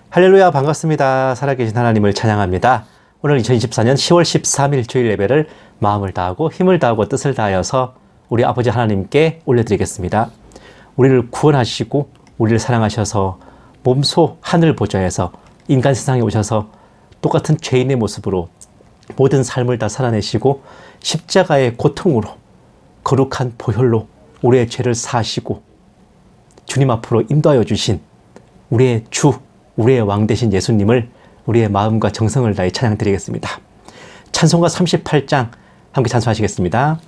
할렐루야, 반갑습니다. 살아계신 하나님을 찬양합니다. 오늘 2024년 10월 13일 주일 예배를 마음을 다하고 힘을 다하고 뜻을 다하여서 우리 아버지 하나님께 올려드리겠습니다. 우리를 구원하시고 우리를 사랑하셔서 몸소 하늘 보좌에서 인간 세상에 오셔서 똑같은 죄인의 모습으로 모든 삶을 다 살아내시고 십자가의 고통으로 거룩한 보혈로 우리의 죄를 사하시고 주님 앞으로 인도하여 주신 우리의 주, 우리의 왕 되신 예수님을 우리의 마음과 정성을 다해 찬양드리겠습니다. 찬송가 38장 함께 찬송하시겠습니다.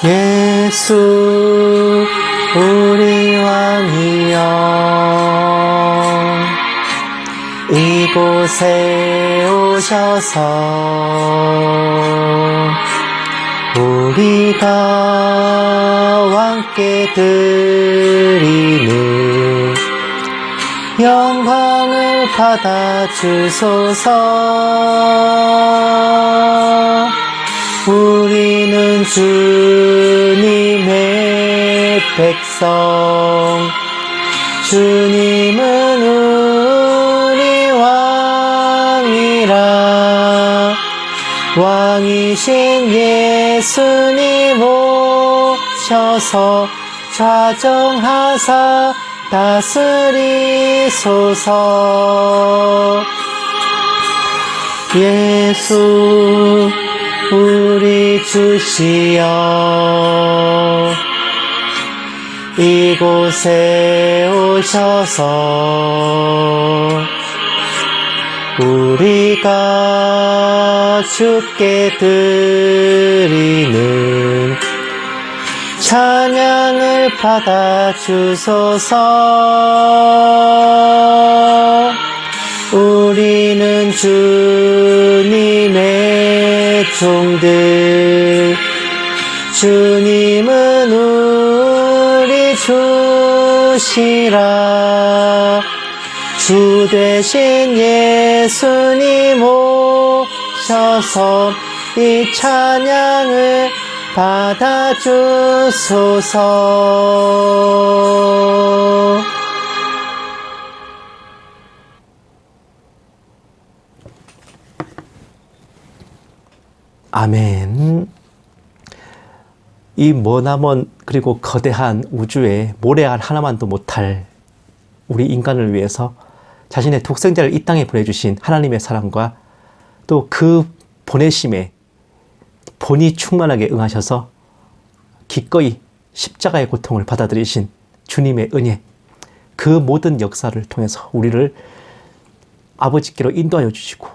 예수 우리 왕이여, 이곳에 오셔서 우리가 왕께 드리는 영광을 받아주소서. 우리는 주님의 백성, 주님은 우리 왕이라. 왕이신 예수님 오셔서 좌정하사 다스리소서. 예수 우리 주시여, 이곳에 오셔서 우리가 주께 드리는 찬양을 받아주소서. 우리는 주님의 종들, 주님은 우리 주시라. 주 되신 예수님 오셔서 이 찬양을 받아주소서. 아멘. 이 머나먼 그리고 거대한 우주에 모래알 하나만도 못할 우리 인간을 위해서 자신의 독생자를 이 땅에 보내주신 하나님의 사랑과 또 그 보내심에 본이 충만하게 응하셔서 기꺼이 십자가의 고통을 받아들이신 주님의 은혜, 그 모든 역사를 통해서 우리를 아버지께로 인도하여 주시고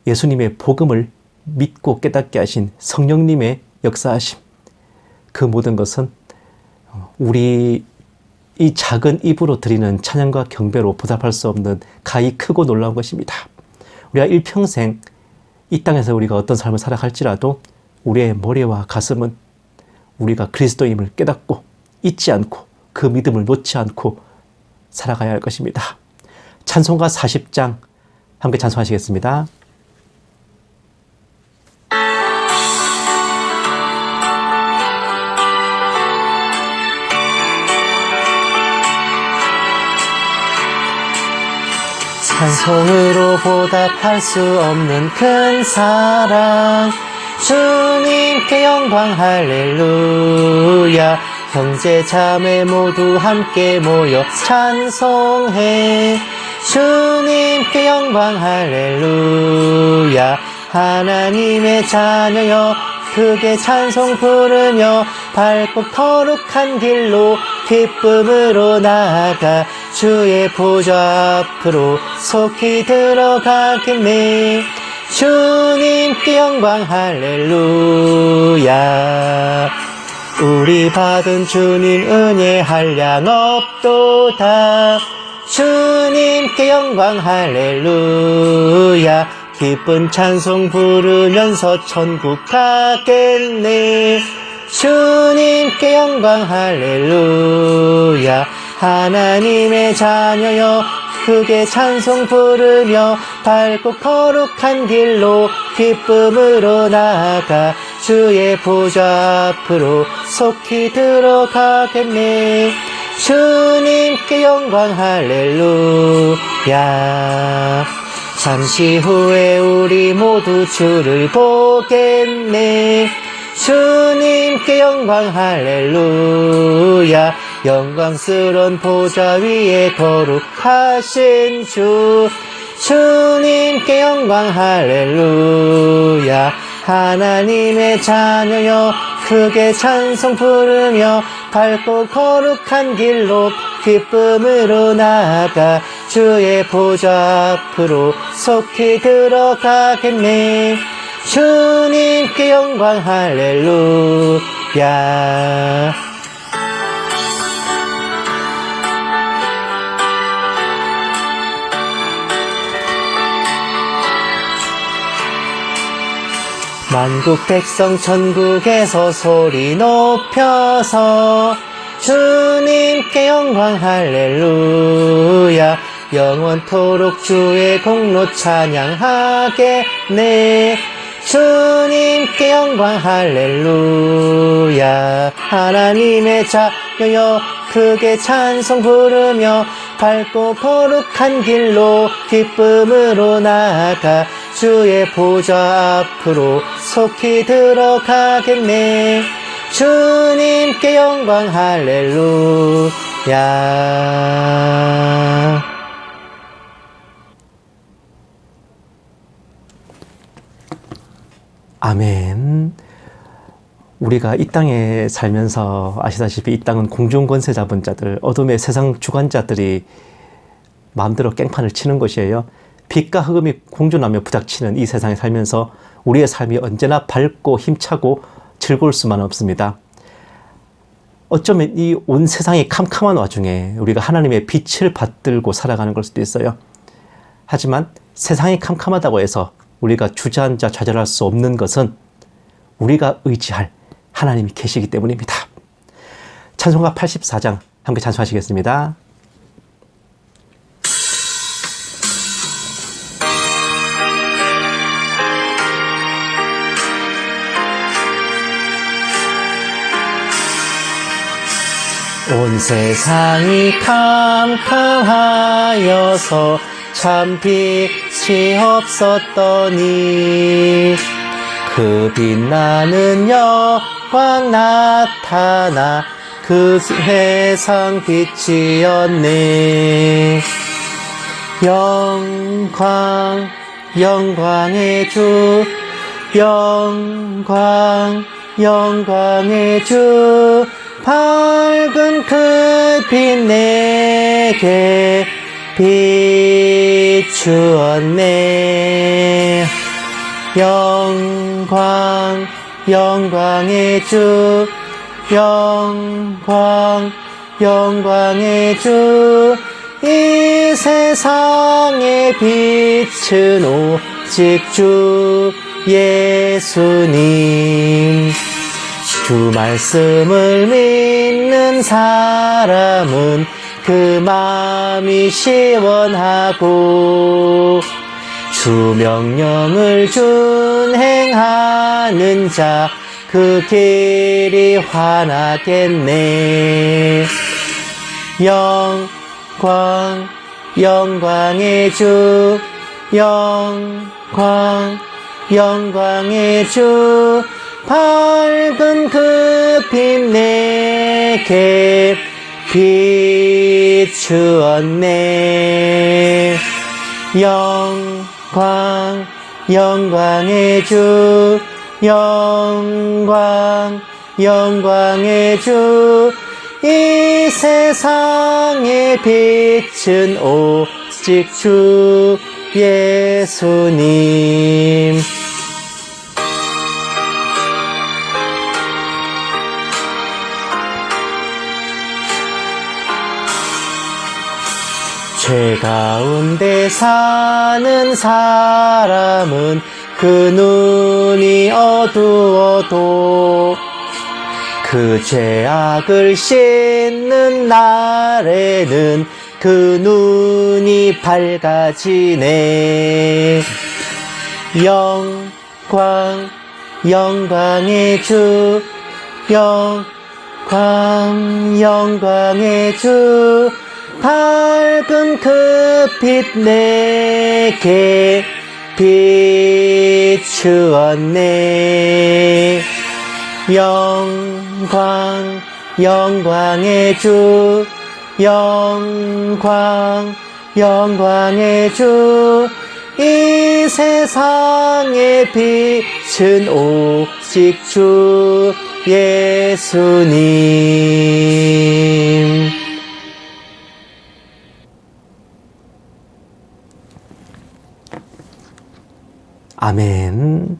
예수님의 복음을 믿고 깨닫게 하신 성령님의 역사하심, 그 모든 것은 우리 이 작은 입으로 드리는 찬양과 경배로 보답할 수 없는 가히 크고 놀라운 것입니다. 우리가 일평생 이 땅에서 우리가 어떤 삶을 살아갈지라도 우리의 머리와 가슴은 우리가 그리스도임을 깨닫고 잊지 않고 그 믿음을 놓지 않고 살아가야 할 것입니다. 찬송가 40장 함께 찬송하시겠습니다. 찬송으로 보답할 수 없는 큰 사랑, 주님께 영광 할렐루야. 형제 자매 모두 함께 모여 찬송해. 주님께 영광 할렐루야. 하나님의 자녀여 크게 찬송 부르며 밝고 거룩한 길로 기쁨으로 나아가 주의 보좌 앞으로 속히 들어가겠네. 주님께 영광 할렐루야. 우리 받은 주님 은혜 한량 없도다. 주님께 영광 할렐루야. 기쁜 찬송 부르면서 천국 가겠네. 주님께 영광 할렐루야. 하나님의 자녀여 크게 찬송 부르며 밝고 거룩한 길로 기쁨으로 나아가 주의 보좌 앞으로 속히 들어가겠네. 주님께 영광 할렐루야. 잠시 후에 우리 모두 주를 보겠네. 주님께 영광 할렐루야. 영광스러운 보좌 위에 거룩하신 주. 주님께 영광 할렐루야. 하나님의 자녀여 크게 찬송 부르며 밝고 거룩한 길로 기쁨으로 나아가 주의 보좌 앞으로 속히 들어가겠네. 주님께 영광 할렐루야. 만국 백성 천국에서 소리 높여서 주님께 영광 할렐루야. 영원토록 주의 공로 찬양하겠네. 주님께 영광 할렐루야. 하나님의 자녀여 크게 찬송 부르며 밝고 거룩한 길로 기쁨으로 나아가 주의 보좌 앞으로 속히 들어가겠네. 주님께 영광 할렐루야. 아멘. 우리가 이 땅에 살면서 아시다시피 이 땅은 공중 권세 잡은 자들, 어둠의 세상 주관자들이 마음대로 깽판을 치는 것이에요. 빛과 흑음이 공존하며 부닥치는 이 세상에 살면서 우리의 삶이 언제나 밝고 힘차고 즐거울 수만은 없습니다. 어쩌면 이 온 세상이 캄캄한 와중에 우리가 하나님의 빛을 받들고 살아가는 걸 수도 있어요. 하지만 세상이 캄캄하다고 해서 우리가 주저앉아 좌절할 수 없는 것은 우리가 의지할 하나님이 계시기 때문입니다. 찬송가 84장 함께 찬송하시겠습니다. 온 세상이 캄캄하여서 참 빛이 없었더니 그 빛나는 영광 나타나 그 세상 빛이었네. 영광 영광의 주 영광 영광의 주 밝은 그 빛 내게 비추었네. 영광 영광의 주 영광 영광의 주 이 세상의 빛은 오직 주 예수님. 주 말씀을 믿는 사람은 그 마음이 시원하고 주 명령을 준행하는 자 그 길이 환하겠네. 영광 영광의 주 영광 영광의 주 밝은 그 빛 내게 비추었네. 영광 영광의 주 영광 영광의 주 이 세상의 빛은 오직 주 예수님. 죄 가운데 사는 사람은 그 눈이 어두워도 그 그 죄악을 씻는 날에는 그 눈이 밝아지네. 영광의 주, 영광의 주, 밝은 그 빛 내게 비추었네. 영광의 주, 영광의 주, 이 세상의 빛은 오직 주 예수님. 아멘.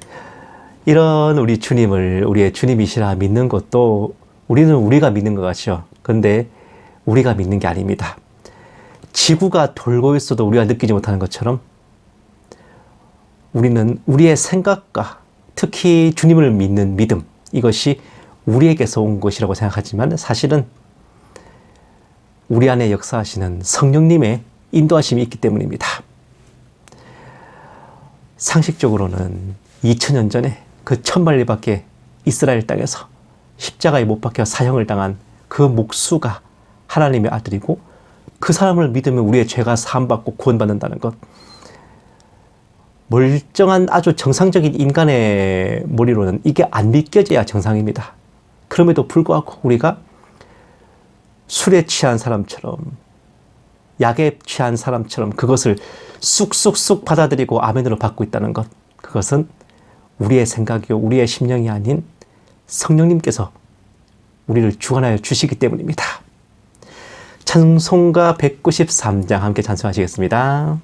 이런 우리 주님을 우리의 주님이시라 믿는 것도 우리는 우리가 믿는 것 같죠. 그런데 우리가 믿는 게 아닙니다. 지구가 돌고 있어도 우리가 느끼지 못하는 것처럼 우리는 우리의 생각과 특히 주님을 믿는 믿음, 이것이 우리에게서 온 것이라고 생각하지만 사실은 우리 안에 역사하시는 성령님의 인도하심이 있기 때문입니다. 상식적으로는 2000년 전에 그 천만리 밖에 이스라엘 땅에서 십자가에 못 박혀 사형을 당한 그 목수가 하나님의 아들이고 그 사람을 믿으면 우리의 죄가 사함받고 구원받는다는 것, 멀쩡한 아주 정상적인 인간의 머리로는 이게 안 믿겨져야 정상입니다. 그럼에도 불구하고 우리가 술에 취한 사람처럼, 약에 취한 사람처럼 그것을 쑥쑥쑥 받아들이고 아멘으로 받고 있다는 것, 그것은 우리의 생각이요 우리의 심령이 아닌 성령님께서 우리를 주관하여 주시기 때문입니다. 찬송가 193장 함께 찬송하시겠습니다.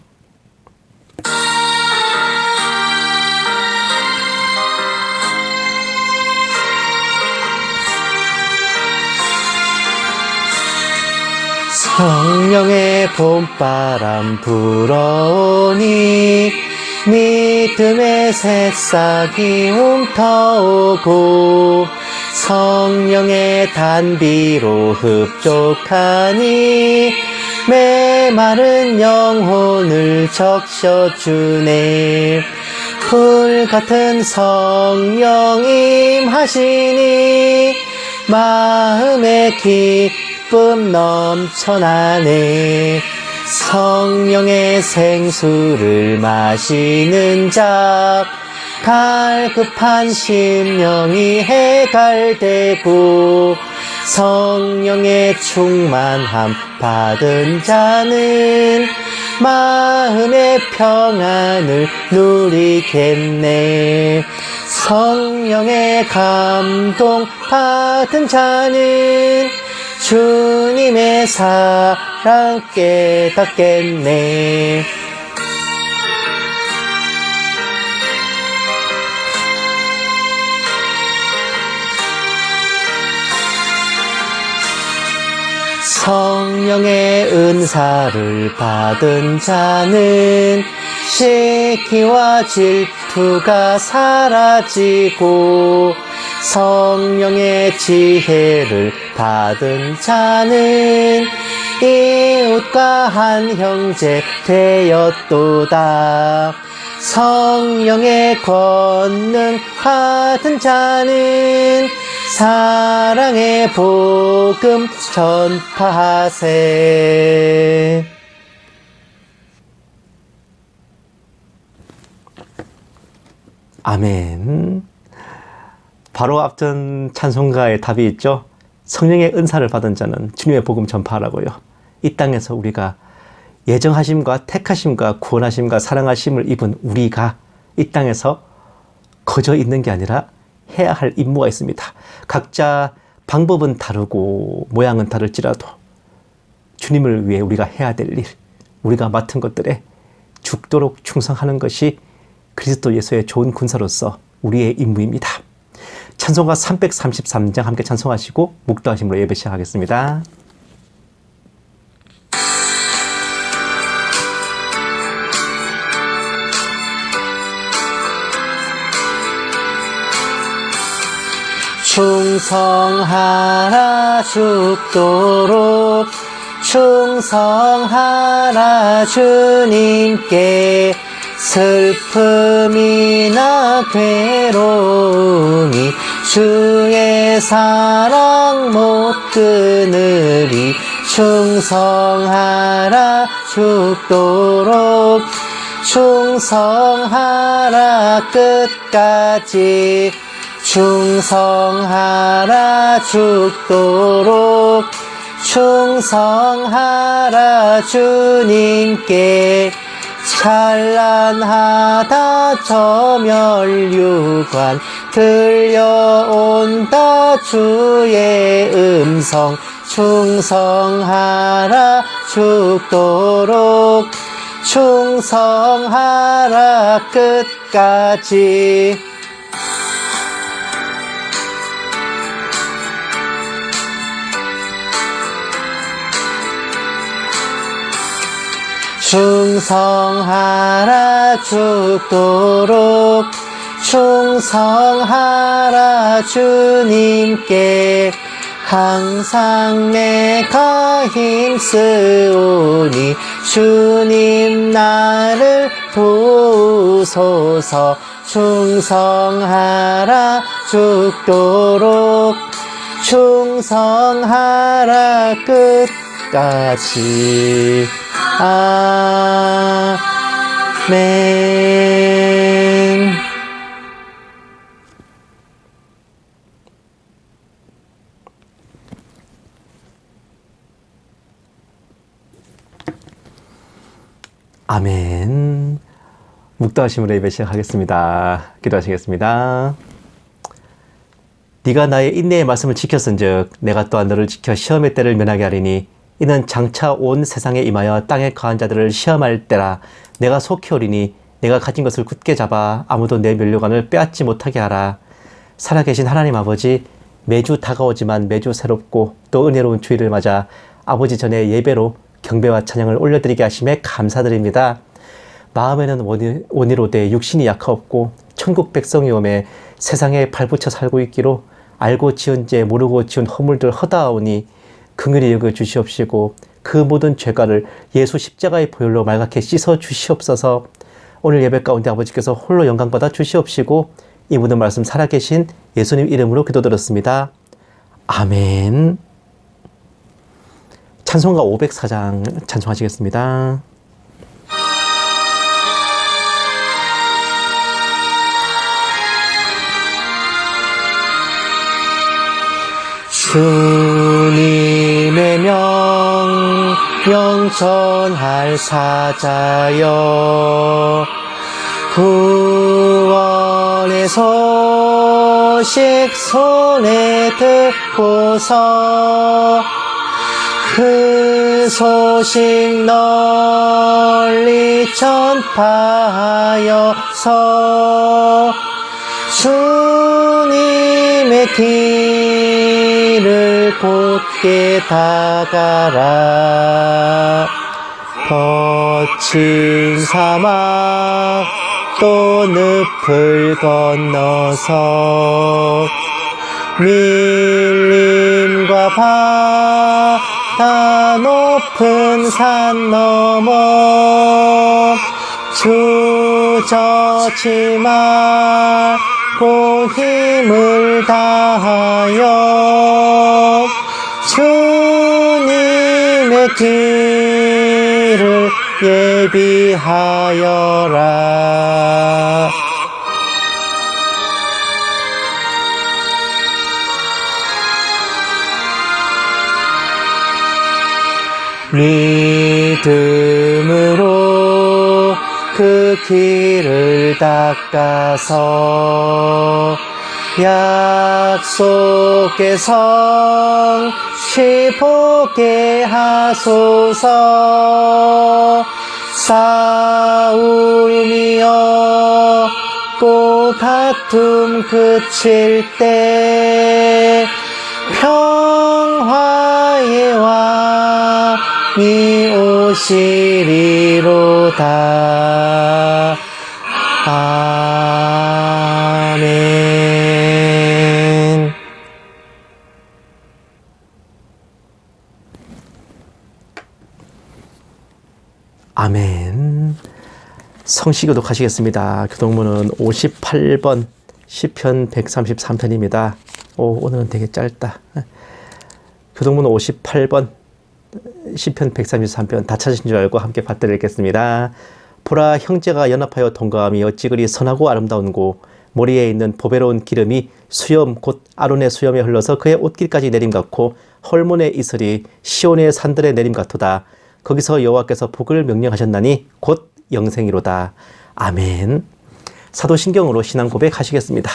성령의 봄바람 불어오니 믿음의 새싹이 움터오고 성령의 단비로 흡족하니 메마른 영혼을 적셔주네. 불같은 성령 임하시니 마음의 기쁨 넘쳐나네. 성령의 생수를 마시는 자 갈급한 심령이 해갈되고 성령의 충만함 받은 자는 마음의 평안을 누리겠네. 성령의 감동 받은 자는 주님의 사랑 깨닫겠네. 성령의 은사를 받은 자는 시기와 질투가 사라지고 성령의 지혜를 받은 자는 이웃과 한 형제 되었도다. 성령의 권능 받은 자는 사랑의 복음 전파하세. 아멘. 바로 앞전 찬송가의 답이 있죠. 성령의 은사를 받은 자는 주님의 복음 전파하라고요. 이 땅에서 우리가 예정하심과 택하심과 구원하심과 사랑하심을 입은 우리가 이 땅에서 거저 있는 게 아니라 해야 할 임무가 있습니다. 각자 방법은 다르고 모양은 다를지라도 주님을 위해 우리가 해야 될 일, 우리가 맡은 것들에 죽도록 충성하는 것이 그리스도 예수의 좋은 군사로서 우리의 임무입니다. 찬송가 333장 함께 찬송하시고 묵도하심으로 예배 시작하겠습니다. 충성하라 죽도록 충성하라 주님께 슬픔이나 괴로움이 주의 사랑 못 끊으리 충성하라 죽도록 충성하라 끝까지 충성하라 죽도록 충성하라 주님께 찬란하다 저 면류관 들려온다 주의 음성 충성하라 죽도록 충성하라 끝까지 충성하라 죽도록 충성하라 주님께 항상 내가 힘쓰오니 주님 나를 도우소서 충성하라 죽도록 충성하라 끝까지 아멘. 아멘. 묵도하심으로 예배 시작하겠습니다. 기도하시겠습니다. 네가 나의 인내의 말씀을 지켰은즉 내가 또한 너를 지켜 시험의 때를 면하게 하리니 이는 장차 온 세상에 임하여 땅에 거한 자들을 시험할 때라. 내가 속히 오리니 내가 가진 것을 굳게 잡아 아무도 내 면류관을 빼앗지 못하게 하라. 살아계신 하나님 아버지, 매주 다가오지만 매주 새롭고 또 은혜로운 주일을 맞아 아버지 전에 예배로 경배와 찬양을 올려드리게 하심에 감사드립니다. 마음에는 원이로되 육신이 약하옵고 천국 백성이 오매 세상에 발붙여 살고 있기로 알고 지은 죄 모르고 지은 허물들 허다하오니 긍휼히 여겨 주시옵시고 그 모든 죄가를 예수 십자가의 보혈로 말갛게 씻어 주시옵소서. 오늘 예배 가운데 아버지께서 홀로 영광받아 주시옵시고 이 모든 말씀 살아계신 예수님 이름으로 기도드렸습니다. 아멘. 찬송가 504장 찬송하시겠습니다. 주님의 명전할 사자여 구원의 소식 손에 듣고서 그 소식 널리 전파하여서 주님의 길을 곧게 다가라. 거친 사막 또 늪을 건너서 밀림과 바다 높은 산 넘어 주저치 말고 힘을 다하여 주님의 길을 예비하여라. 믿음으로 그 길을 닦아서 약속의 성취 보게 하소서. 싸움이여 꼭 다툼 그칠 때 평화의 왕이 오시리로다. 아멘. 아멘. 성시교독 하시겠습니다. 교독문은 58번 시편 133편입니다. 오늘은 되게 짧다. 교독문 58번 시편 133편 다 찾으신 줄 알고 함께 받들어 읽겠습니다. 보라, 형제가 연합하여 동거함이 어찌 그리 선하고 아름다운고, 머리에 있는 보배로운 기름이 수염 곧 아론의 수염에 흘러서 그의 옷깃까지 내림 같고, 헐몬의 이슬이 시온의 산들의 내림 같도다. 거기서 여호와께서 복을 명령하셨나니 곧 영생이로다. 아멘. 사도신경으로 신앙 고백하시겠습니다.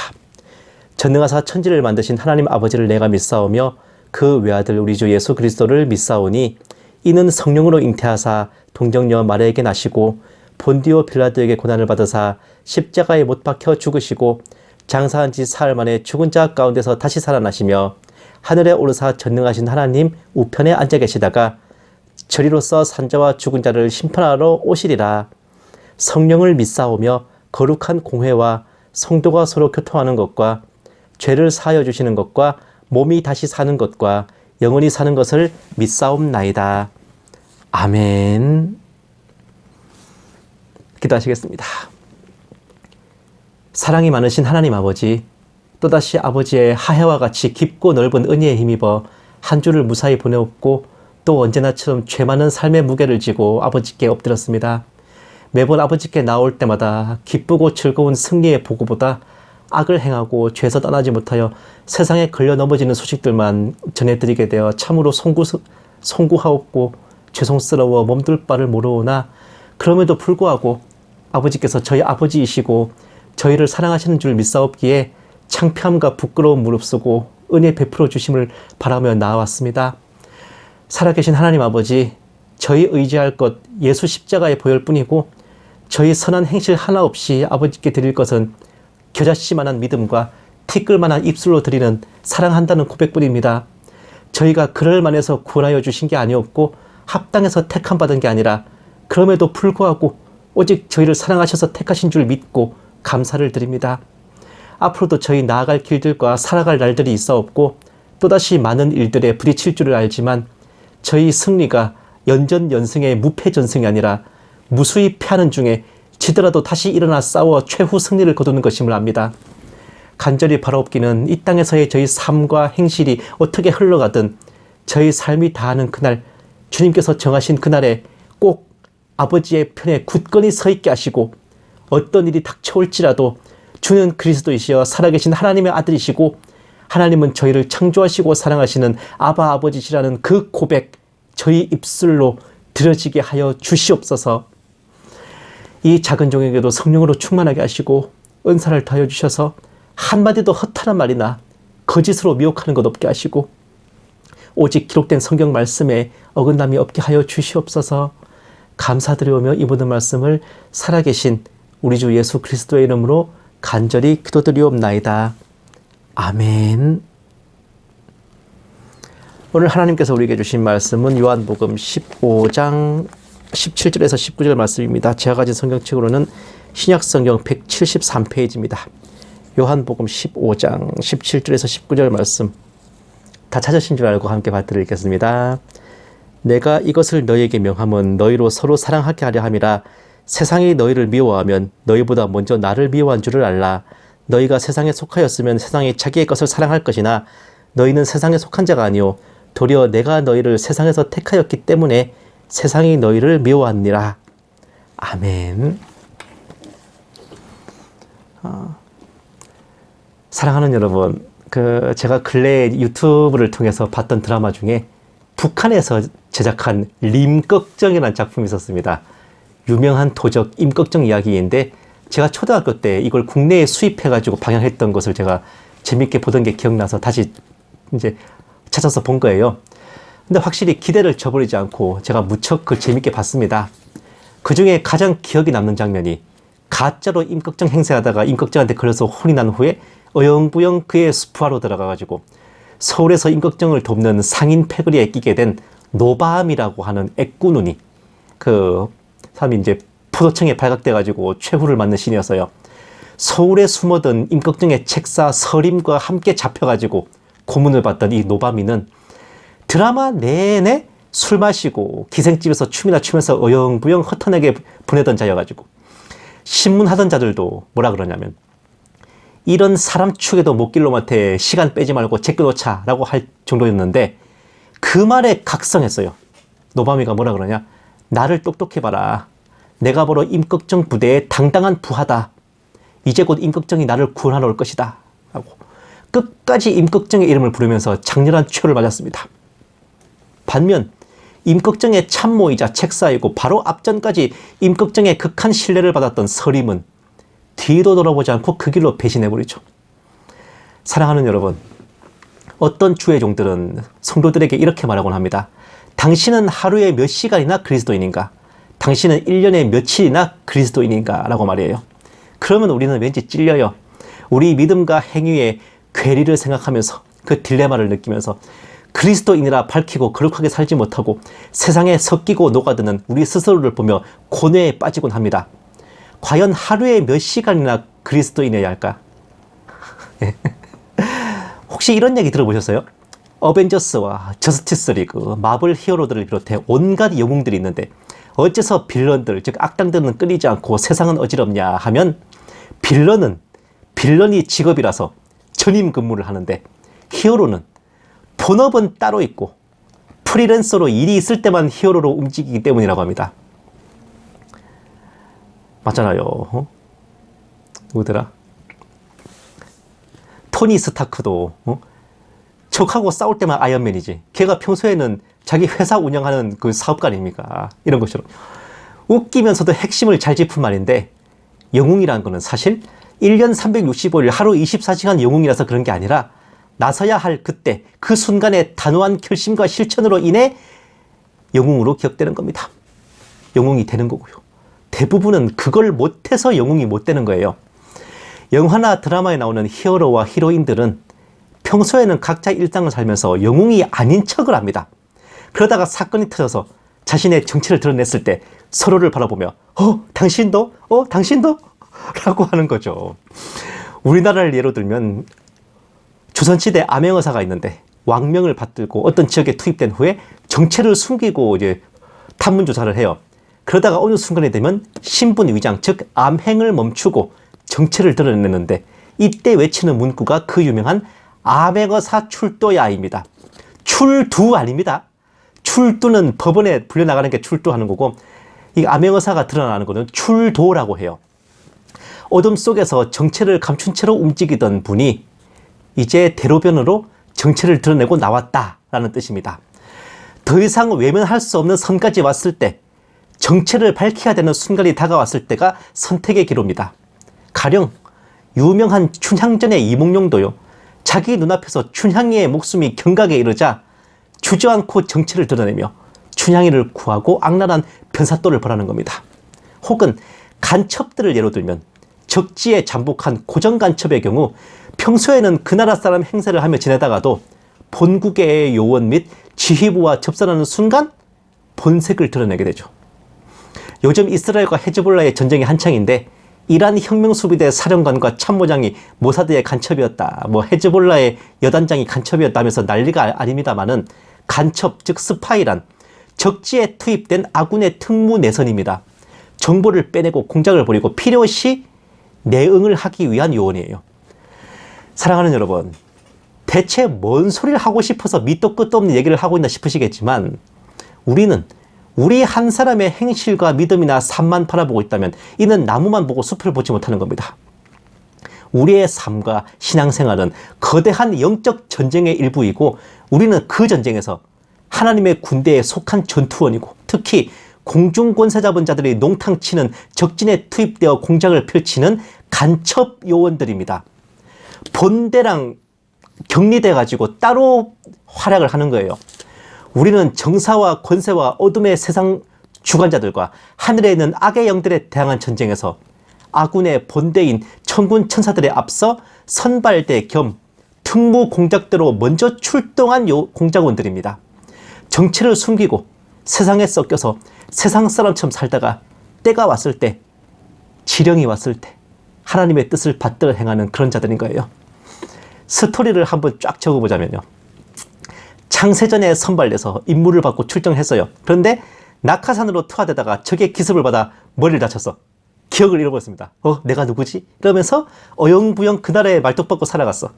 전능하사 천지를 만드신 하나님 아버지를 내가 믿사오며 그 외아들 우리 주 예수 그리스도를 믿사오니, 이는 성령으로 잉태하사 동정녀 마리아에게 나시고 본디오 빌라도에게 고난을 받으사 십자가에 못 박혀 죽으시고 장사한 지 사흘 만에 죽은 자 가운데서 다시 살아나시며 하늘에 오르사 전능하신 하나님 우편에 앉아 계시다가 저리로서 산자와 죽은 자를 심판하러 오시리라. 성령을 믿사오며 거룩한 공회와 성도가 서로 교통하는 것과 죄를 사하여 주시는 것과 몸이 다시 사는 것과 영원히 사는 것을 믿사옵나이다. 아멘. 기도하시겠습니다. 사랑이 많으신 하나님 아버지, 또다시 아버지의 하해와 같이 깊고 넓은 은혜에 힘입어 한 주를 무사히 보내었고, 또 언제나처럼 죄 많은 삶의 무게를 지고 아버지께 엎드렸습니다. 매번 아버지께 나올 때마다 기쁘고 즐거운 승리의 보고보다 악을 행하고 죄에서 떠나지 못하여 세상에 걸려 넘어지는 소식들만 전해드리게 되어 참으로 송구하옵고 죄송스러워 몸둘 바를 모르오나, 그럼에도 불구하고 아버지께서 저희 아버지이시고 저희를 사랑하시는 줄 믿사옵기에 창피함과 부끄러움 무릅쓰고 은혜 베풀어 주심을 바라며 나아왔습니다. 살아계신 하나님 아버지, 저희 의지할 것 예수 십자가의 보혈 뿐이고, 저희 선한 행실 하나 없이 아버지께 드릴 것은 겨자씨만한 믿음과 티끌만한 입술로 드리는 사랑한다는 고백뿐입니다. 저희가 그럴 만해서 구원하여 주신 게 아니었고 합당해서 택함 받은 게 아니라, 그럼에도 불구하고 오직 저희를 사랑하셔서 택하신 줄 믿고 감사를 드립니다. 앞으로도 저희 나아갈 길들과 살아갈 날들이 있사옵고 또다시 많은 일들에 부딪힐 줄을 알지만, 저희 승리가 연전연승의 무패전승이 아니라 무수히 패하는 중에 지더라도 다시 일어나 싸워 최후 승리를 거두는 것임을 압니다. 간절히 바라옵기는 이 땅에서의 저희 삶과 행실이 어떻게 흘러가든 저희 삶이 다하는 그날, 주님께서 정하신 그날에 꼭 아버지의 편에 굳건히 서 있게 하시고, 어떤 일이 닥쳐올지라도 주는 그리스도이시여 살아계신 하나님의 아들이시고 하나님은 저희를 창조하시고 사랑하시는 아바 아버지시라는 그 고백 저희 입술로 들어지게 하여 주시옵소서. 이 작은 종에게도 성령으로 충만하게 하시고 은사를 더하여 주셔서 한마디도 허탄한 말이나 거짓으로 미혹하는 것 없게 하시고, 오직 기록된 성경 말씀에 어긋남이 없게 하여 주시옵소서. 감사드리오며 이 모든 말씀을 살아계신 우리 주 예수 그리스도의 이름으로 간절히 기도드리옵나이다. 아멘. 오늘 하나님께서 우리에게 주신 말씀은 요한복음 15장 17절에서 19절 말씀입니다. 제가 가진 성경책으로는 신약성경 173페이지입니다. 요한복음 15장 17절에서 19절 말씀 다 찾으신 줄 알고 함께 받들어 읽겠습니다. 내가 이것을 너희에게 명함은 너희로 서로 사랑하게 하려 함이라. 세상이 너희를 미워하면 너희보다 먼저 나를 미워한 줄을 알라. 너희가 세상에 속하였으면 세상이 자기의 것을 사랑할 것이나 너희는 세상에 속한 자가 아니요 도리어 내가 너희를 세상에서 택하였기 때문에 세상이 너희를 미워하니라. 아멘. 사랑하는 여러분, 제가 근래에 유튜브를 통해서 봤던 드라마 중에 북한에서 제작한 림꺽정이라는 작품이 있었습니다. 유명한 도적 임꺽정 이야기인데, 제가 초등학교 때 이걸 국내에 수입해가지고 방영했던 것을 제가 재밌게 보던 게 기억나서 다시 이제 찾아서 본 거예요. 근데 확실히 기대를 저버리지 않고 제가 무척 그걸 재밌게 봤습니다. 그 중에 가장 기억에 남는 장면이, 가짜로 임꺽정 행세하다가 임꺽정한테 걸려서 혼이 난 후에 어영부영 그의 수푸하러 들어가가지고 서울에서 임꺽정을 돕는 상인 패거리에 끼게 된 노바암이라고 하는 애꾸눈이, 그 사람이 이제 포도청에 발각돼가지고 최후를 맞는 신이었어요. 서울에 숨어든 임꺽정의 책사 서림과 함께 잡혀가지고 고문을 받던 이 노바미는 드라마 내내 술 마시고 기생집에서 춤이나 추면서 어영부영 헛헛하게 보내던 자여가지고 신문하던 자들도 뭐라 그러냐면 이런 사람 축에도 못길놈한테 시간 빼지 말고 제껴놓자 라고 할 정도였는데 그 말에 각성했어요. 노바미가 뭐라 그러냐, 나를 똑똑히 봐라. 내가 바로 임꺽정 부대의 당당한 부하다. 이제 곧 임꺽정이 나를 구원하러 올 것이다 라고 끝까지 임꺽정의 이름을 부르면서 장렬한 추월을 맞았습니다. 반면 임꺽정의 참모이자 책사이고 바로 앞전까지 임꺽정의 극한 신뢰를 받았던 서림은 뒤도 돌아보지 않고 그 길로 배신해버리죠. 사랑하는 여러분, 어떤 주의 종들은 성도들에게 이렇게 말하곤 합니다. 당신은 하루에 몇 시간이나 그리스도인인가? 당신은 1년에 며칠이나 그리스도인인가? 라고 말이에요. 그러면 우리는 왠지 찔려요. 우리 믿음과 행위의 괴리를 생각하면서 그 딜레마를 느끼면서 그리스도인이라 밝히고 거룩하게 살지 못하고 세상에 섞이고 녹아드는 우리 스스로를 보며 고뇌에 빠지곤 합니다. 과연 하루에 몇 시간이나 그리스도인이어야 할까? 혹시 이런 얘기 들어보셨어요? 어벤져스와 저스티스 리그, 마블 히어로들을 비롯해 온갖 영웅들이 있는데 어째서 빌런들, 즉 악당들은 끊이지 않고 세상은 어지럽냐 하면 빌런이 직업이라서 전임 근무를 하는데 히어로는 본업은 따로 있고 프리랜서로 일이 있을 때만 히어로로 움직이기 때문이라고 합니다. 맞잖아요. 누구더라? 토니 스타크도 적하고 싸울 때만 아이언맨이지. 걔가 평소에는 자기 회사 운영하는 그 사업가 아닙니까? 이런 것처럼 웃기면서도 핵심을 잘 짚은 말인데, 영웅이라는 거는 사실 1년 365일 하루 24시간 영웅이라서 그런 게 아니라 나서야 할 그때 그 순간의 단호한 결심과 실천으로 인해 영웅으로 기억되는 겁니다. 영웅이 되는 거고요. 대부분은 그걸 못해서 영웅이 못 되는 거예요. 영화나 드라마에 나오는 히어로와 히로인들은 평소에는 각자 일상을 살면서 영웅이 아닌 척을 합니다. 그러다가 사건이 터져서 자신의 정체를 드러냈을 때 서로를 바라보며 당신도? 당신도? 라고 하는 거죠. 우리나라를 예로 들면 조선시대 암행어사가 있는데 왕명을 받들고 어떤 지역에 투입된 후에 정체를 숨기고 이제 탐문 조사를 해요. 그러다가 어느 순간이 되면 신분 위장, 즉 암행을 멈추고 정체를 드러내는데 이때 외치는 문구가 그 유명한 암행어사 출도야입니다. 출두 아닙니다. 출두는 법원에 불려나가는 게 출두하는 거고, 이 암행어사가 드러나는 거는 출도라고 해요. 어둠 속에서 정체를 감춘 채로 움직이던 분이 이제 대로변으로 정체를 드러내고 나왔다라는 뜻입니다. 더 이상 외면할 수 없는 선까지 왔을 때, 정체를 밝혀야 되는 순간이 다가왔을 때가 선택의 기로입니다. 가령 유명한 춘향전의 이몽룡도요, 자기 눈앞에서 춘향이의 목숨이 경각에 이르자 주저앉고 정체를 드러내며 춘향이를 구하고 악랄한 변사또를 벌하는 겁니다. 혹은 간첩들을 예로 들면 적지에 잠복한 고정간첩의 경우 평소에는 그 나라 사람 행세를 하며 지내다가도 본국의 요원 및 지휘부와 접선하는 순간 본색을 드러내게 되죠. 요즘 이스라엘과 헤즈볼라의 전쟁이 한창인데 이란 혁명수비대 사령관과 참모장이 모사드의 간첩이었다, 헤즈볼라의 여단장이 간첩이었다면서 난리가 아닙니다만은, 간첩 즉 스파이란 적지에 투입된 아군의 특무 내선입니다. 정보를 빼내고 공작을 벌이고 필요시 내응을 하기 위한 요원이에요. 사랑하는 여러분, 대체 뭔 소리를 하고 싶어서 밑도 끝도 없는 얘기를 하고 있나 싶으시겠지만, 우리는 우리 한 사람의 행실과 믿음이나 삶만 바라보고 있다면 이는 나무만 보고 숲을 보지 못하는 겁니다. 우리의 삶과 신앙생활은 거대한 영적 전쟁의 일부이고, 우리는 그 전쟁에서 하나님의 군대에 속한 전투원이고, 특히 공중권세 잡은 자들이 농탕치는 적진에 투입되어 공작을 펼치는 간첩 요원들입니다. 본대랑 격리돼가지고 따로 활약을 하는 거예요. 우리는 정사와 권세와 어둠의 세상 주관자들과 하늘에 있는 악의 영들에 대항한 전쟁에서 아군의 본대인 천군 천사들에 앞서 선발대 겸 특무 공작대로 먼저 출동한 공작원들입니다. 정체를 숨기고 세상에 섞여서 세상 사람처럼 살다가 때가 왔을 때, 지령이 왔을 때 하나님의 뜻을 받들어 행하는 그런 자들인 거예요. 스토리를 한번 쫙 적어보자면요, 창세전에 선발돼서 임무를 받고 출정했어요. 그런데 낙하산으로 투하되다가 적의 기습을 받아 머리를 다쳤어. 기억을 잃어버렸습니다. 내가 누구지? 이러면서 어영부영 그날에 말뚝박고 살아갔어.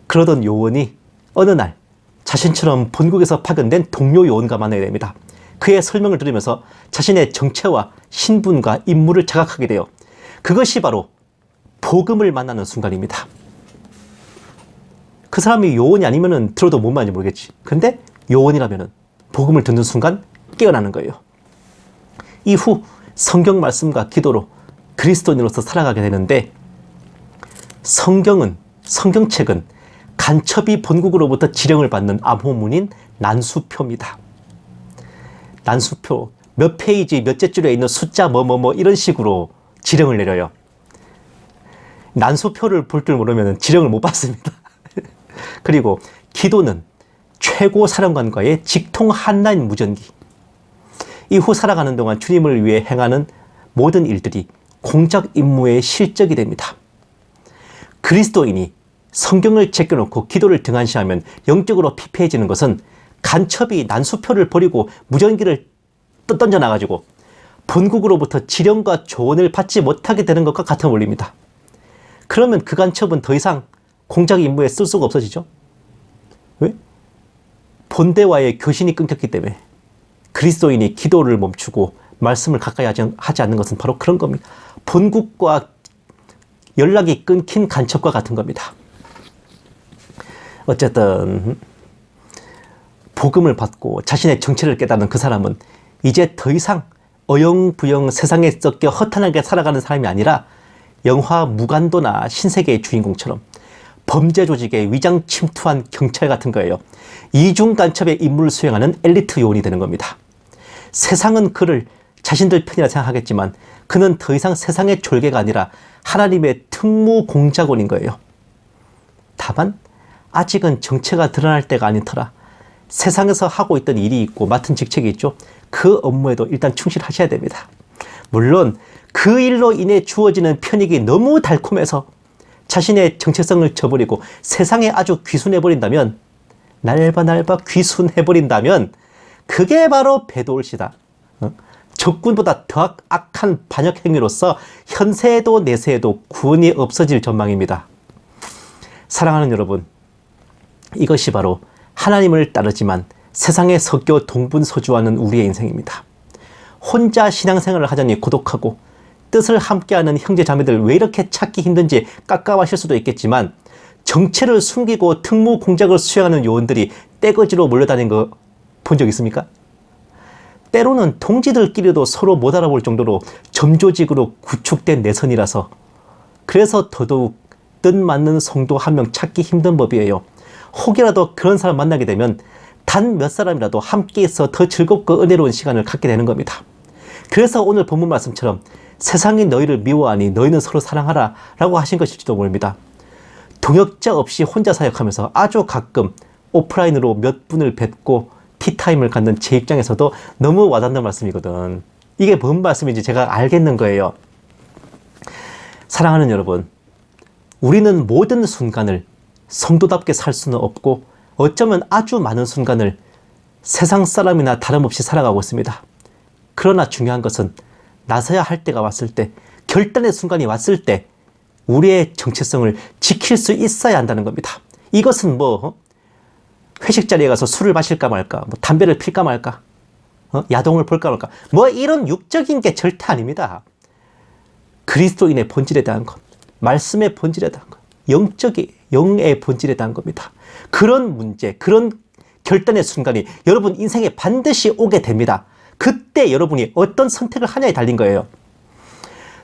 그러던 요원이 어느 날 자신처럼 본국에서 파견된 동료 요원과 만나게 됩니다. 그의 설명을 들으면서 자신의 정체와 신분과 임무를 자각하게 돼요. 그것이 바로 복음을 만나는 순간입니다. 그 사람이 요원이 아니면 들어도 뭔 말인지 모르겠지. 근데 요원이라면 복음을 듣는 순간 깨어나는 거예요. 이후 성경 말씀과 기도로 그리스도인으로서 살아가게 되는데, 성경책은 간첩이 본국으로부터 지령을 받는 암호문인 난수표입니다. 난수표, 몇 페이지 몇째 줄에 있는 숫자 뭐뭐뭐 이런 식으로 지령을 내려요. 난수표를 볼 줄 모르면 지령을 못 받습니다. 그리고 기도는 최고 사령관과의 직통 한라인 무전기. 이후 살아가는 동안 주님을 위해 행하는 모든 일들이 공작 임무의 실적이 됩니다. 그리스도인이 성경을 제껴놓고 기도를 등한시하면 영적으로 피폐해지는 것은 간첩이 난수표를 버리고 무전기를 던져놔가지고 본국으로부터 지령과 조언을 받지 못하게 되는 것과 같은 원리입니다. 그러면 그 간첩은 더 이상 공작 임무에 쓸 수가 없어지죠. 왜? 본대와의 교신이 끊겼기 때문에. 그리스도인이 기도를 멈추고 말씀을 가까이 하지 않는 것은 바로 그런 겁니다. 본국과 연락이 끊긴 간첩과 같은 겁니다. 어쨌든 복음을 받고 자신의 정체를 깨닫는 그 사람은 이제 더 이상 어영부영 세상에 섞여 허탄하게 살아가는 사람이 아니라 영화 무간도나 신세계의 주인공처럼 범죄 조직에 위장 침투한 경찰 같은 거예요. 이중 간첩의 임무를 수행하는 엘리트 요원이 되는 겁니다. 세상은 그를 자신들 편이라 생각하겠지만 그는 더 이상 세상의 졸개가 아니라 하나님의 특무 공작원인 거예요. 다만 아직은 정체가 드러날 때가 아닌 터라 세상에서 하고 있던 일이 있고 맡은 직책이 있죠. 그 업무에도 일단 충실하셔야 됩니다. 물론 그 일로 인해 주어지는 편익이 너무 달콤해서 자신의 정체성을 저버리고 세상에 아주 귀순해버린다면, 날바 귀순해버린다면 그게 바로 배도올시다. 적군보다 더 악한 반역 행위로서 현세에도 내세에도 구원이 없어질 전망입니다. 사랑하는 여러분, 이것이 바로 하나님을 따르지만 세상에 섞여 동분서주하는 우리의 인생입니다. 혼자 신앙생활을 하자니 고독하고 뜻을 함께하는 형제자매들 왜 이렇게 찾기 힘든지 깝깝하실 수도 있겠지만, 정체를 숨기고 특무 공작을 수행하는 요원들이 떼거지로 몰려다니는 거 본 적 있습니까? 때로는 동지들끼리도 서로 못 알아볼 정도로 점조직으로 구축된 내선이라서, 그래서 더더욱 뜻맞는 성도 한 명 찾기 힘든 법이에요. 혹이라도 그런 사람 만나게 되면 단 몇 사람이라도 함께 있어 더 즐겁고 은혜로운 시간을 갖게 되는 겁니다. 그래서 오늘 본문 말씀처럼 세상이 너희를 미워하니 너희는 서로 사랑하라 라고 하신 것일지도 모릅니다. 동역자 없이 혼자 사역하면서 아주 가끔 오프라인으로 몇 분을 뵙고 티타임을 갖는 제 입장에서도 너무 와닿는 말씀이거든. 이게 뭔 말씀인지 제가 알겠는 거예요. 사랑하는 여러분, 우리는 모든 순간을 성도답게 살 수는 없고 어쩌면 아주 많은 순간을 세상 사람이나 다름없이 살아가고 있습니다. 그러나 중요한 것은 나서야 할 때가 왔을 때, 결단의 순간이 왔을 때 우리의 정체성을 지킬 수 있어야 한다는 겁니다. 이것은 회식 자리에 가서 술을 마실까 말까, 담배를 필까 말까, 야동을 볼까 말까, 이런 육적인 게 절대 아닙니다. 그리스도인의 본질에 대한 것, 말씀의 본질에 대한 것, 영의 본질에 대한 겁니다. 그런 문제, 그런 결단의 순간이 여러분 인생에 반드시 오게 됩니다. 그때 여러분이 어떤 선택을 하냐에 달린 거예요.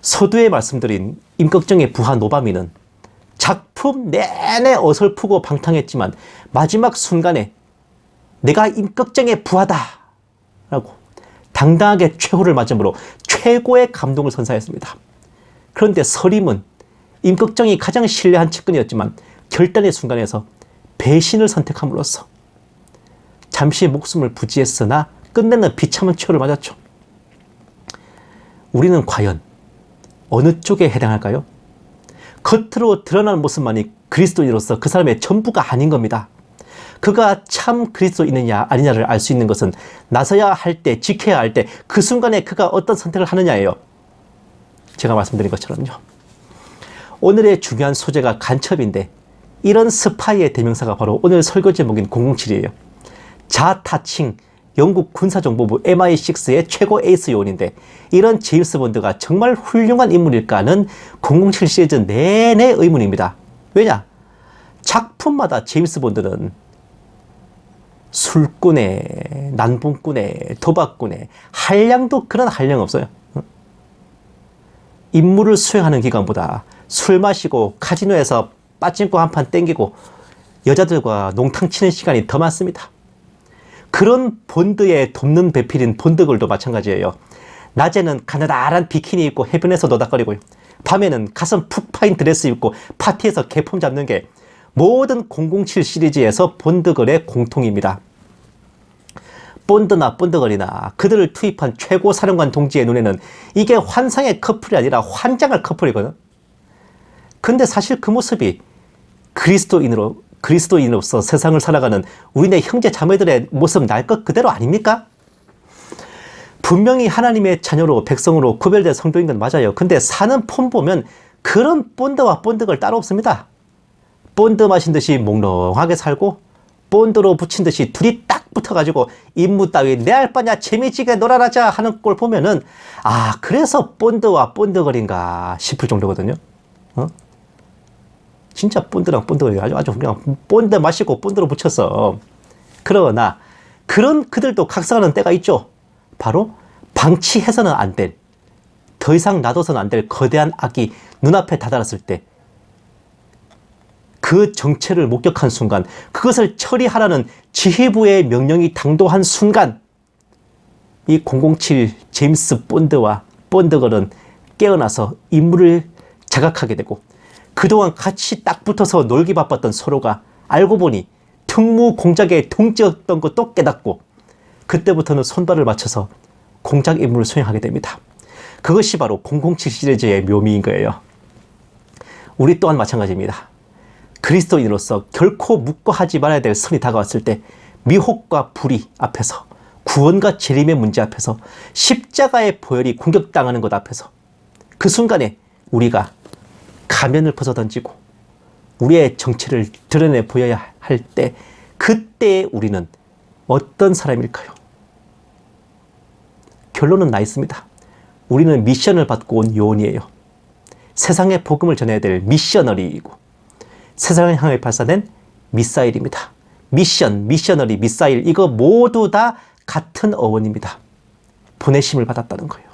서두에 말씀드린 임꺽정의 부하 노바미는 작품 내내 어설프고 방탕했지만 마지막 순간에 내가 임꺽정의 부하다 라고 당당하게 최후를 맞음으로 최고의 감동을 선사했습니다. 그런데 서림은 임꺽정이 가장 신뢰한 측근이었지만 결단의 순간에서 배신을 선택함으로써 잠시 목숨을 부지했으나 끝내는 비참한 최후를 맞았죠. 우리는 과연 어느 쪽에 해당할까요? 겉으로 드러나는 모습만이 그리스도인으로서 그 사람의 전부가 아닌 겁니다. 그가 참 그리스도이느냐 아니냐를 알 수 있는 것은 나서야 할 때, 지켜야 할 때 그 순간에 그가 어떤 선택을 하느냐예요. 제가 말씀드린 것처럼요. 오늘의 중요한 소재가 간첩인데 이런 스파이의 대명사가 바로 오늘 설교 제목인 007이에요. 자타칭 영국 군사정보부 MI6의 최고 에이스 요원인데 이런 제임스 본드가 정말 훌륭한 인물일까는 007 시리즈 내내 의문입니다. 왜냐? 작품마다 제임스 본드는 술꾼에, 난봉꾼에, 도박꾼에 한량도 그런 한량 없어요. 임무를 수행하는 기간보다 술 마시고 카지노에서 빠찡코 한 판 땡기고 여자들과 농탕 치는 시간이 더 많습니다. 그런 본드의 돕는 배필인 본드걸도 마찬가지예요. 낮에는 가느다란 비키니 입고 해변에서 노닥거리고요. 밤에는 가슴 푹 파인 드레스 입고 파티에서 개폼 잡는 게 모든 007 시리즈에서 본드걸의 공통입니다. 본드나 본드걸이나 그들을 투입한 최고 사령관 동지의 눈에는 이게 환상의 커플이 아니라 환장할 커플이거든. 근데 사실 그 모습이 그리스도인으로서 세상을 살아가는 우리네 형제 자매들의 모습 날 것 그대로 아닙니까? 분명히 하나님의 자녀로 백성으로 구별된 성도인 건 맞아요. 근데 사는 폼 보면 그런 본드와 본드걸 따로 없습니다. 본드 마신 듯이 몽롱하게 살고 본드로 붙인 듯이 둘이 딱 붙어가지고 임무 따위 내 알 바냐 재미지게 놀아라자 하는 꼴 보면은 아 그래서 본드와 본드걸인가 싶을 정도거든요. 진짜 본드랑 본드걸이 아주 그냥 본드 마시고 본드로 붙였어. 그러나 그런 그들도 각성하는 때가 있죠. 바로 방치해서는 안 될, 더 이상 놔둬서는 안 될 거대한 악이 눈앞에 다다랐을 때 그 정체를 목격한 순간, 그것을 처리하라는 지휘부의 명령이 당도한 순간 이 007 제임스 본드와 본드걸은 깨어나서 임무를 자각하게 되고 그동안 같이 딱 붙어서 놀기 바빴던 서로가 알고 보니 특무 공작에 동지였던 것도 깨닫고 그때부터는 손발을 맞춰서 공작 임무를 수행하게 됩니다. 그것이 바로 007 시리즈의 묘미인 거예요. 우리 또한 마찬가지입니다. 그리스도인으로서 결코 묵과하지 말아야 될 선이 다가왔을 때 미혹과 불의 앞에서 구원과 재림의 문제 앞에서 십자가의 보혈이 공격당하는 것 앞에서 그 순간에 우리가 가면을 벗어던지고 우리의 정체를 드러내 보여야 할 때 그때 우리는 어떤 사람일까요? 결론은 나 있습니다. 우리는 미션을 받고 온 요원이에요. 세상에 복음을 전해야 될 미셔너리이고 세상을 향해 발사된 미사일입니다. 미션, 미셔너리, 미사일 이거 모두 다 같은 어원입니다. 보내심을 받았다는 거예요.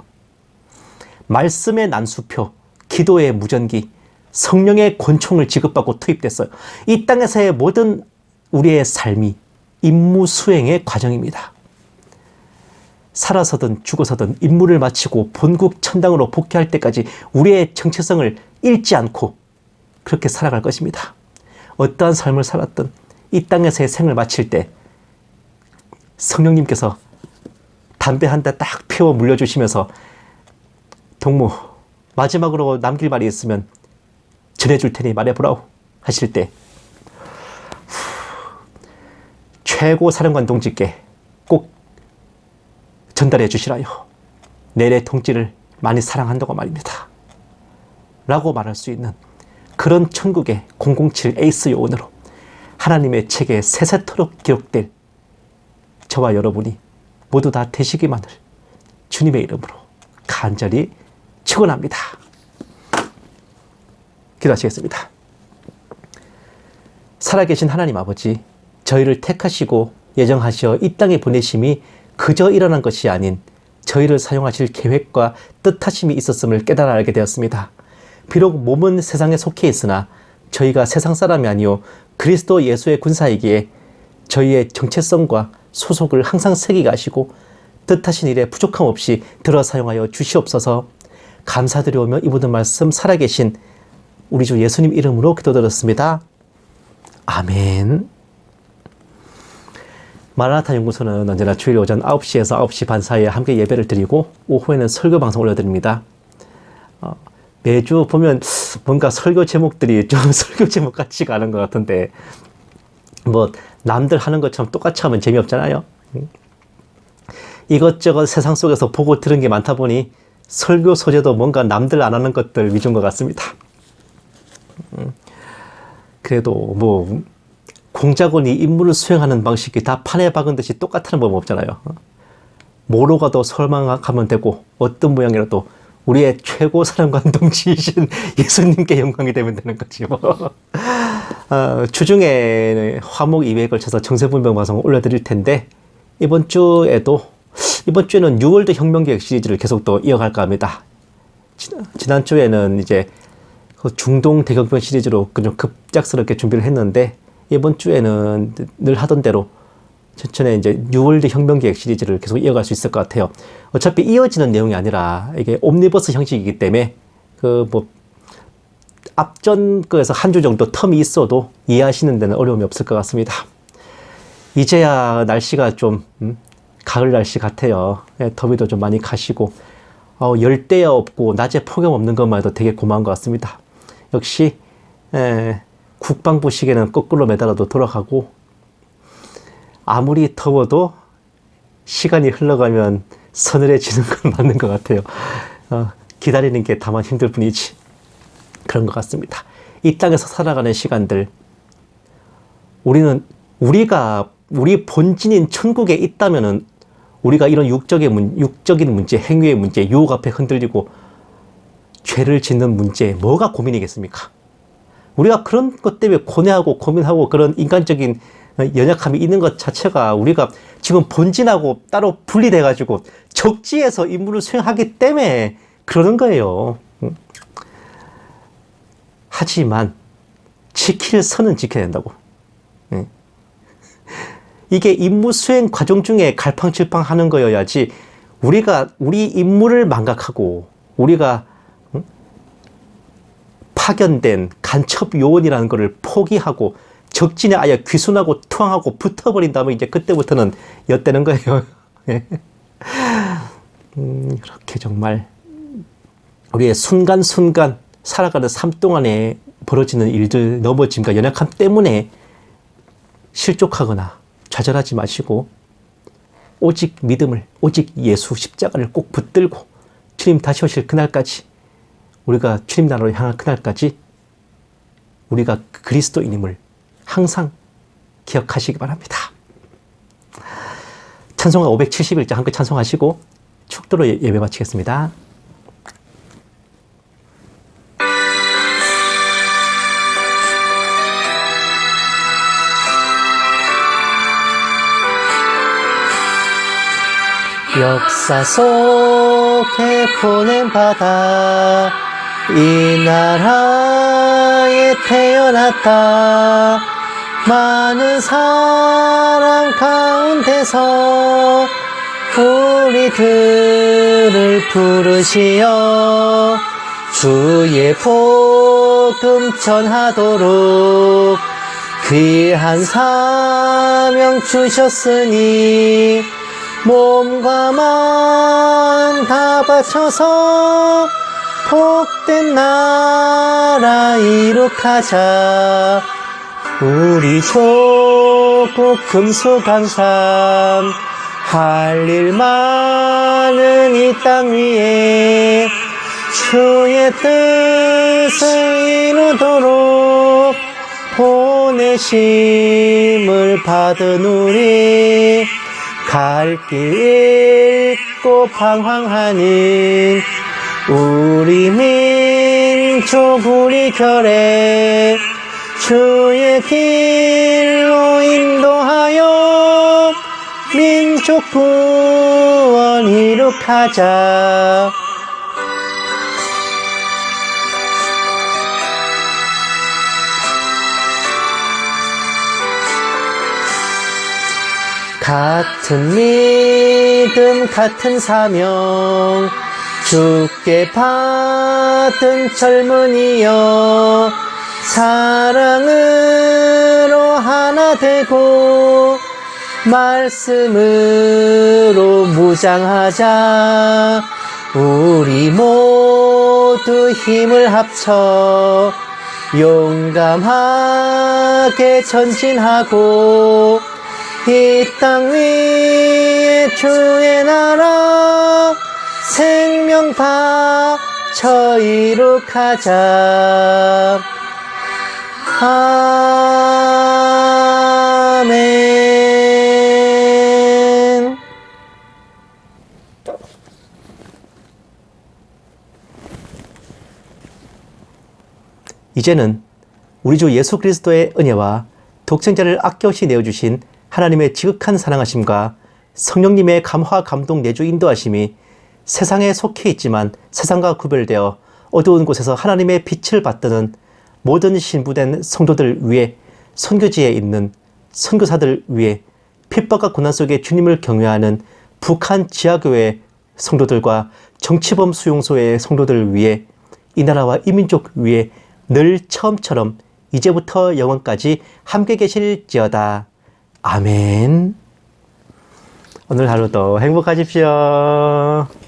말씀의 난수표, 기도의 무전기, 성령의 권총을 지급받고 투입됐어요. 이 땅에서의 모든 우리의 삶이 임무 수행의 과정입니다. 살아서든 죽어서든 임무를 마치고 본국 천당으로 복귀할 때까지 우리의 정체성을 잃지 않고 그렇게 살아갈 것입니다. 어떠한 삶을 살았든 이 땅에서의 생을 마칠 때 성령님께서 담배 한 대 딱 피워 물려주시면서 동무 마지막으로 남길 말이 있으면 전해줄 테니 말해보라고 하실 때 최고 사령관 동지께 꼭 전달해 주시라요. 내래 동지를 많이 사랑한다고 말입니다. 라고 말할 수 있는 그런 천국의 007 에이스 요원으로 하나님의 책에 세세토록 기록될 저와 여러분이 모두 다 되시기만을 주님의 이름으로 간절히 축원합니다. 기도하시겠습니다. 살아계신 하나님 아버지, 저희를 택하시고 예정하셔 이 땅에 보내심이 그저 일어난 것이 아닌 저희를 사용하실 계획과 뜻하심이 있었음을 깨달아 알게 되었습니다. 비록 몸은 세상에 속해 있으나 저희가 세상 사람이 아니요 그리스도 예수의 군사이기에 저희의 정체성과 소속을 항상 새기게 하시고 뜻하신 일에 부족함 없이 들어 사용하여 주시옵소서. 감사드리오며 이 모든 말씀 살아계신 우리 주 예수님 이름으로 기도드렸습니다. 아멘. 마라나타 연구소는 언제나 주일 오전 9시에서 9시 반 사이에 함께 예배를 드리고 오후에는 설교 방송 올려드립니다. 매주 보면 뭔가 설교 제목들이 좀 설교 제목 같지가 않은 것 같은데 뭐 남들 하는 것처럼 똑같이 하면 재미없잖아요. 이것저것 세상 속에서 보고 들은 게 많다 보니 설교 소재도 뭔가 남들 안 하는 것들 위주인 것 같습니다. 그래도 뭐 공자군이 임무를 수행하는 방식이 다 판에 박은 듯이 똑같다는 법은 없잖아요. 뭐로 가도 설명하면 되고 어떤 모양이라도 우리의 최고 사랑관 동지이신 예수님께 영광이 되면 되는 거지 뭐. 주중에 화목 200을 걸쳐서 정세분명 방송을 올려드릴 텐데 이번 주에는 6월도 혁명기획 시리즈를 계속 또 이어갈까 합니다. 지난 주에는 이제 중동 대격변 시리즈로 좀 급작스럽게 준비를 했는데 이번 주에는 늘 하던 대로 천천히 이제 6월도 혁명기획 시리즈를 계속 이어갈 수 있을 것 같아요. 어차피 이어지는 내용이 아니라 이게 옴니버스 형식이기 때문에 앞전 거에서 한 주 정도 텀이 있어도 이해하시는 데는 어려움이 없을 것 같습니다. 이제야 날씨가 좀 가을 날씨 같아요. 더위도 좀 많이 가시고 열대야 없고 낮에 폭염 없는 것만 해도 되게 고마운 것 같습니다. 역시 국방부 시계는 거꾸로 매달아도 돌아가고 아무리 더워도 시간이 흘러가면 서늘해지는 건 맞는 것 같아요. 기다리는 게 다만 힘들 뿐이지 그런 것 같습니다. 이 땅에서 살아가는 시간들 우리 본진인 천국에 있다면은 우리가 이런 육적인 문제, 행위의 문제, 유혹 앞에 흔들리고 죄를 짓는 문제 뭐가 고민이겠습니까? 우리가 그런 것 때문에 고뇌하고 고민하고 그런 인간적인 연약함이 있는 것 자체가 우리가 지금 본진하고 따로 분리돼 가지고 적지에서 임무를 수행하기 때문에 그러는 거예요. 하지만 지킬 선은 지켜야 된다고. 이게 임무 수행 과정 중에 갈팡질팡 하는 거여야지 우리 임무를 망각하고 우리가 파견된 간첩 요원이라는 것을 포기하고 적진에 아예 귀순하고 투항하고 붙어버린다면 이제 그때부터는 엿되는 거예요. 이렇게 정말 우리의 순간순간 살아가는 삶 동안에 벌어지는 일들, 넘어짐과 연약함 때문에 실족하거나 좌절하지 마시고 오직 믿음을, 오직 예수 십자가를 꼭 붙들고 주님 다시 오실 그날까지 우리가 주님 나라로 향할 그날까지 우리가 그리스도인임을 항상 기억하시기 바랍니다. 찬송가 571장 함께 찬송하시고 축도로 예배 마치겠습니다. 역사 속에 보낸 바다 이 나라에 태어났다 많은 사랑 가운데서 우리들을 부르시어 주의 복음 전하도록 귀한 사명 주셨으니 몸과 마음 다 바쳐서 복된 나라 이룩하자 우리 조국 금수강산 할 일 많은 이 땅 위에 주의 뜻을 이루도록 보내심을 받은 우리 갈 길 잃고 방황하는 우리 민족 우리 결에 주의 길로 인도하여 민족 구원 이룩하자 같은 믿음 같은 사명 주께 받은 젊은이여 사랑으로 하나 되고 말씀으로 무장하자 우리 모두 힘을 합쳐 용감하게 전진하고 이 땅 위에 주의 나라 생명 바쳐 이룩하자. 아멘. 이제는 우리 주 예수 그리스도의 은혜와 독생자를 아낌없이 내어주신 하나님의 지극한 사랑하심과 성령님의 감화 감동 내주 인도하심이 세상에 속해 있지만 세상과 구별되어 어두운 곳에서 하나님의 빛을 받드는 모든 신부된 성도들 위해, 선교지에 있는 선교사들 위해, 핍박과 고난 속에 주님을 경외하는 북한 지하교회 성도들과 정치범 수용소의 성도들 위해, 이 나라와 이 민족 위해 늘 처음처럼 이제부터 영원까지 함께 계실지어다. 아멘. 오늘 하루도 행복하십시오.